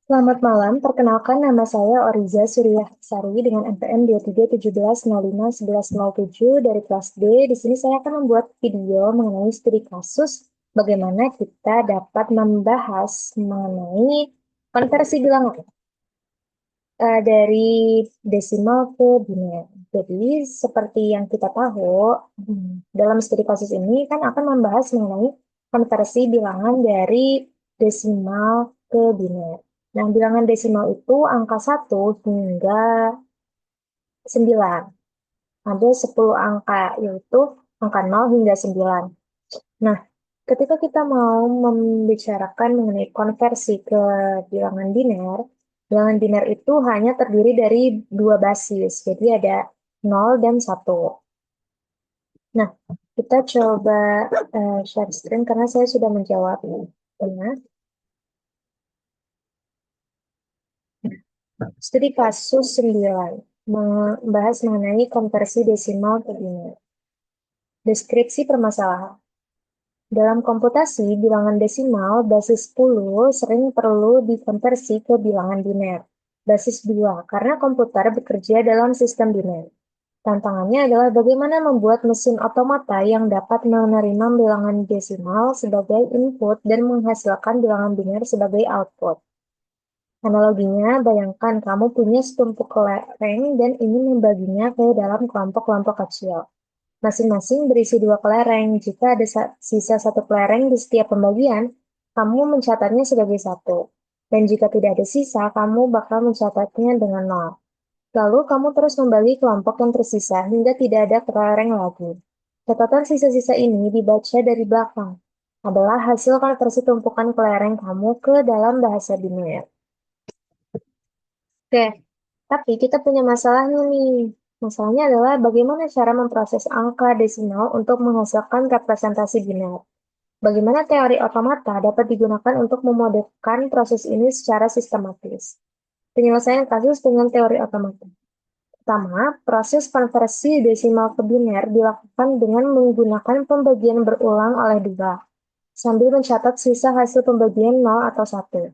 Selamat malam, perkenalkan nama saya Oriza Suryasari dengan NPM 2317051107 dari kelas D. Di sini saya akan membuat video mengenai studi kasus bagaimana kita dapat membahas mengenai konversi bilangan dari desimal ke biner. Jadi, seperti yang kita tahu, dalam studi kasus ini kan akan membahas mengenai konversi bilangan dari desimal ke biner. Nah, bilangan desimal itu angka 1 hingga 9. Ada 10 angka, yaitu angka 0 hingga 9. Nah, ketika kita mau membicarakan mengenai konversi ke bilangan biner itu hanya terdiri dari dua basis. Jadi ada 0 dan 1. Nah, kita coba share screen karena saya sudah menjawab. Studi kasus 9 membahas mengenai konversi desimal ke biner. Deskripsi permasalahan. Dalam komputasi, bilangan desimal basis 10 sering perlu dikonversi ke bilangan biner. Basis 2, karena komputer bekerja dalam sistem biner. Tantangannya adalah bagaimana membuat mesin otomata yang dapat menerima bilangan desimal sebagai input dan menghasilkan bilangan biner sebagai output. Analoginya, bayangkan kamu punya setumpuk kelereng dan ingin membaginya ke dalam kelompok-kelompok kecil. Masing-masing berisi 2 kelereng. Jika ada sisa 1 kelereng di setiap pembagian, kamu mencatatnya sebagai 1. Dan jika tidak ada sisa, kamu bakal mencatatnya dengan 0. Lalu kamu terus membagi kelompok yang tersisa hingga tidak ada kelereng lagi. Catatan sisa-sisa ini dibaca dari belakang. Adalah hasil konversi tumpukan kelereng kamu ke dalam bahasa biner. Oke, tapi kita punya masalahnya nih. Masalahnya adalah bagaimana cara memproses angka desimal untuk menghasilkan representasi biner. Bagaimana teori otomata dapat digunakan untuk memodelkan proses ini secara sistematis. Penyelesaian kasus dengan teori otomata. Pertama, proses konversi desimal ke biner dilakukan dengan menggunakan pembagian berulang oleh 2, sambil mencatat sisa hasil pembagian 0 atau 1.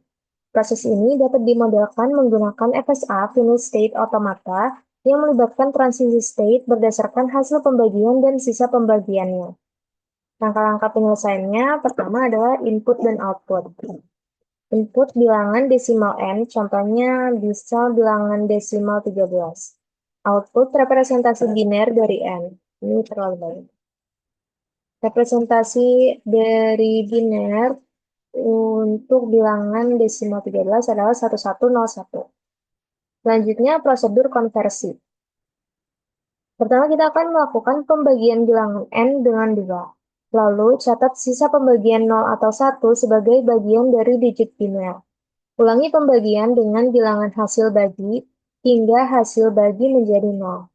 Proses ini dapat dimodelkan menggunakan FSA (Finite State Automata) yang melibatkan transisi state berdasarkan hasil pembagian dan sisa pembagiannya. Langkah-langkah penyelesaiannya pertama adalah input dan output. Input bilangan desimal n, contohnya bisa bilangan desimal 13. Output representasi biner dari n. Ini terlalu banyak. Representasi dari biner untuk bilangan desimal 13 adalah 1101. Selanjutnya, prosedur konversi. Pertama, kita akan melakukan pembagian bilangan n dengan 2. Lalu, catat sisa pembagian 0 atau 1 sebagai bagian dari digit biner. Ulangi pembagian dengan bilangan hasil bagi hingga hasil bagi menjadi 0.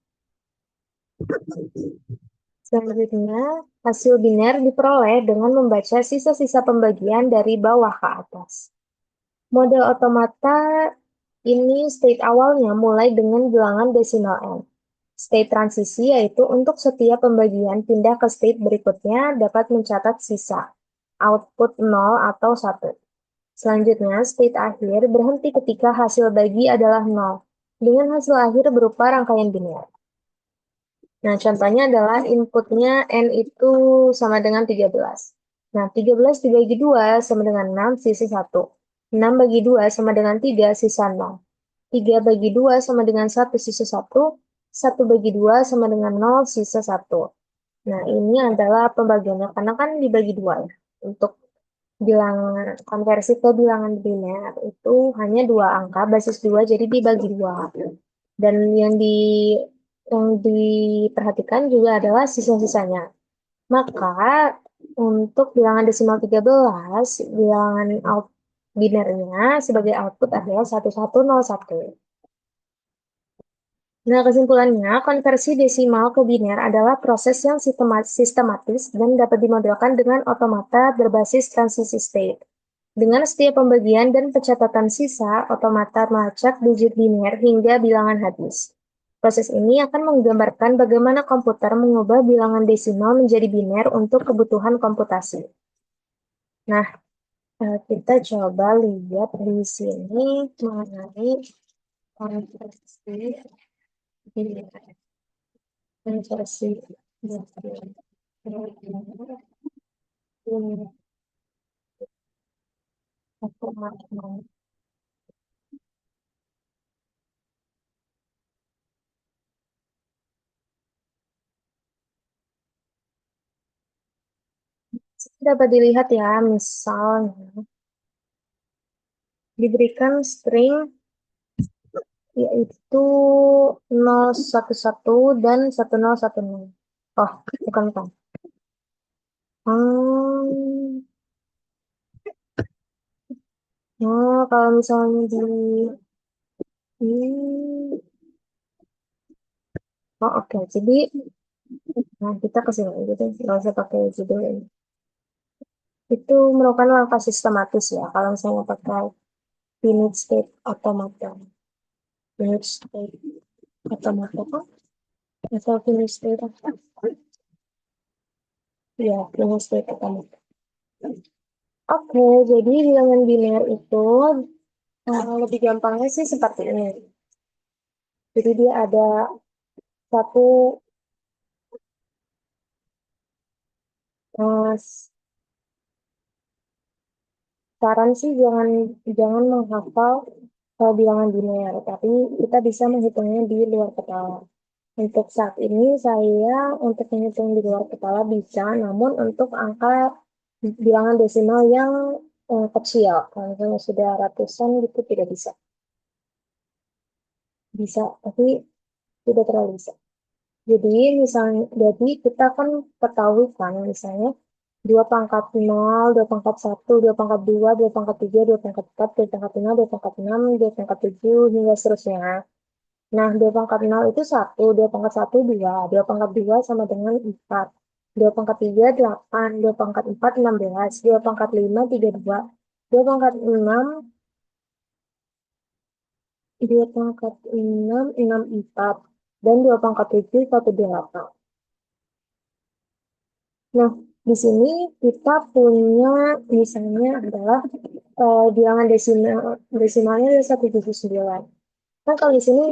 Selanjutnya, hasil biner diperoleh dengan membaca sisa-sisa pembagian dari bawah ke atas. Model otomata ini state awalnya mulai dengan bilangan desimal n. State transisi yaitu untuk setiap pembagian pindah ke state berikutnya dapat mencatat sisa, output 0 atau 1. Selanjutnya, state akhir berhenti ketika hasil bagi adalah 0, dengan hasil akhir berupa rangkaian biner. Nah, contohnya adalah inputnya n itu sama dengan 13. Nah, 13 dibagi 2 sama dengan 6, sisa 1. 6 bagi 2 sama dengan 3, sisa 0. 3 bagi 2 sama dengan 1, sisa 1. 1 bagi 2 sama dengan 0, sisa 1. Nah, ini adalah pembagiannya, karena kan dibagi 2 ya. Untuk bilangan konversi ke bilangan biner itu hanya 2 angka, basis 2, jadi dibagi 2. Dan yang diperhatikan juga adalah sisa-sisanya. Maka untuk bilangan desimal 13, bilangan binernya sebagai output adalah 1101. Nah, kesimpulannya, konversi desimal ke biner adalah proses yang sistematis dan dapat dimodelkan dengan otomata berbasis transisi state. Dengan setiap pembagian dan pencatatan sisa, otomata melacak digit biner hingga bilangan habis. Proses ini akan menggambarkan bagaimana komputer mengubah bilangan desimal menjadi biner untuk kebutuhan komputasi. Nah, Kita coba lihat di sini mengenai konversi konversi dapat dilihat ya, misalnya diberikan string yaitu 011 dan 1010. Oh, bukan kan. Hmm, kalau misalnya hmm, oh oke, jadi nah kita ke sini gitu, nggak usah pakai judul ini. Itu merupakan langkah sistematis ya, kalau misalnya pakai finite state automaton. Finite state automaton atau finite state apa? Ya, finite state automaton. Oke, jadi bilangan biner itu lebih gampangnya sih seperti ini. Jadi dia ada satu eh, saran sih jangan jangan menghafal bilangan biner, tapi kita bisa menghitungnya di luar kepala. Untuk saat ini saya untuk menghitung di luar kepala bisa, namun untuk angka bilangan desimal yang kecil, kalau misalnya sudah ratusan gitu tidak bisa. Bisa, tapi tidak terlalu bisa. Jadi misalnya, jadi kita kan ketahui kan misalnya 2 pangkat 0, 2 pangkat 1, 2 pangkat 2, 2 pangkat 3, 2 pangkat 4, 2 pangkat 5, 2 pangkat 6, 2 pangkat 7, hingga seterusnya. Nah, 2 pangkat 0 itu 1, 2 pangkat 1, 2, 2 pangkat 2 sama dengan 4. 2 pangkat 3, 8, 2 pangkat 4, 16, 2 pangkat 5, 32, 2 pangkat 6, 2 pangkat 6, 64, dan 2 pangkat 7, 128. Nah, di sini kita punya misalnya adalah desimalnya adalah 179. Kan kalau di sini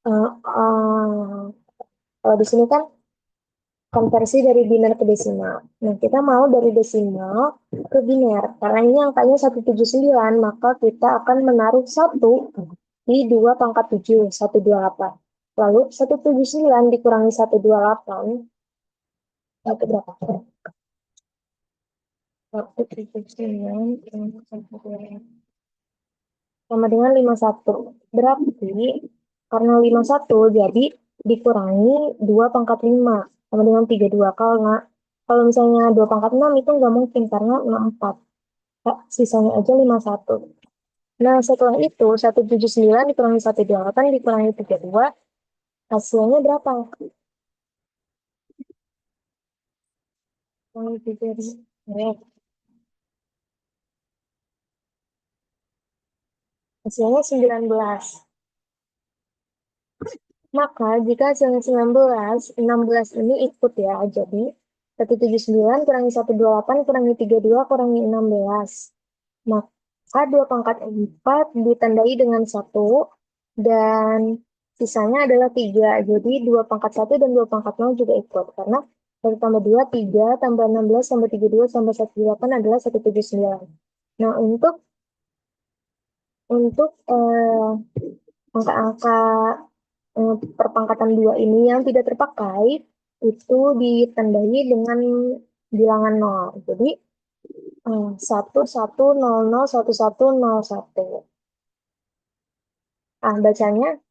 eh, eh, kalau di sini kan konversi dari biner ke desimal. Nah, kita mau dari desimal ke biner. Karena ini angkanya 179, maka kita akan menaruh 1 di 2 pangkat 7, 128. Lalu 179 dikurangi 128, itu berapa? 179 sama dengan 51. Berarti karena 51 jadi dikurangi 2 pangkat 5 sama dengan 32. Kalau misalnya 2 pangkat 6 itu nggak mungkin karena 64. Sisanya aja 51. Nah, setelah itu 179 dikurangi 128 dikurangi 32, hasilnya berapa? Kurangi 32. Hasilnya 19. Maka jika hasilnya 19, 16 ini ikut ya. Jadi 179 kurangi 128 kurangi 32 kurangi 16. Maka 2 pangkat 4 ditandai dengan 1 dan sisanya adalah 3. Jadi 2 pangkat 1 dan 2 pangkat 0 juga ikut. Karena 1 tambah 2, 3, tambah 16, tambah 32, tambah 178 adalah 179. Nah, untuk angka-angka perpangkatan 2 ini yang tidak terpakai itu ditandai dengan bilangan 0. Jadi 11001101.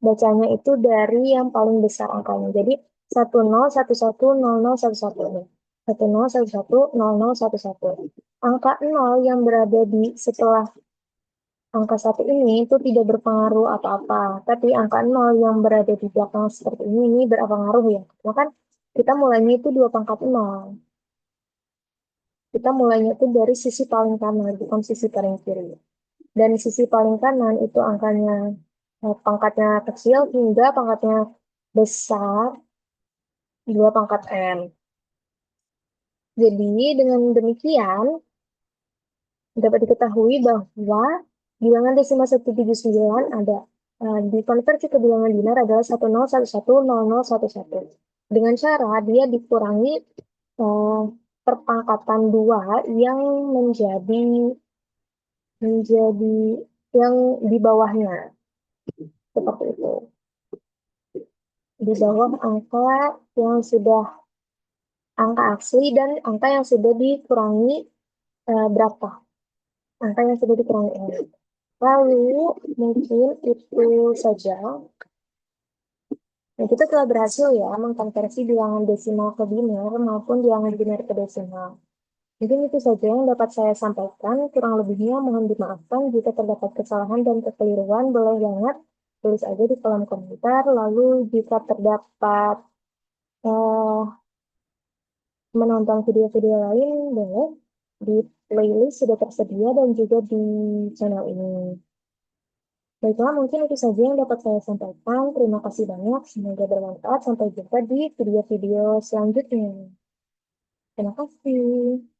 Bacanya itu dari yang paling besar angkanya. Jadi 10110011 ini. 10110011. Angka 0 yang berada di setelah angka 1 ini itu tidak berpengaruh apa-apa. Tapi angka 0 yang berada di belakang seperti ini berpengaruh ya. Karena kan kita mulainya itu 2 pangkat 0. Kita mulainya itu dari sisi paling kanan, bukan sisi paling kiri. Dan sisi paling kanan itu angkanya pangkatnya kecil hingga pangkatnya besar 2 pangkat n. Jadi dengan demikian Dapat diketahui bahwa bilangan desimal 179 ada dikonversi ke bilangan biner adalah 10110011. Dengan cara dia dikurangi eh, perpangkatan 2 yang menjadi menjadi yang di bawahnya. Seperti itu. Di bawah angka yang sudah angka asli dan angka yang sudah dikurangi berapa? Angka yang sudah dikurangi ini. Lalu mungkin itu saja. Nah, kita telah berhasil ya mengkonversi bilangan desimal ke biner maupun bilangan biner ke desimal. Mungkin itu saja yang dapat saya sampaikan. Kurang lebihnya mohon dimaafkan jika terdapat kesalahan dan kekeliruan. Boleh banget tulis aja di kolom komentar. Lalu jika terdapat eh, menonton video-video lain, boleh di playlist sudah tersedia dan juga di channel ini. Baiklah, mungkin itu saja yang dapat saya sampaikan. Terima kasih banyak. Semoga bermanfaat. Sampai jumpa di video-video selanjutnya. Terima kasih.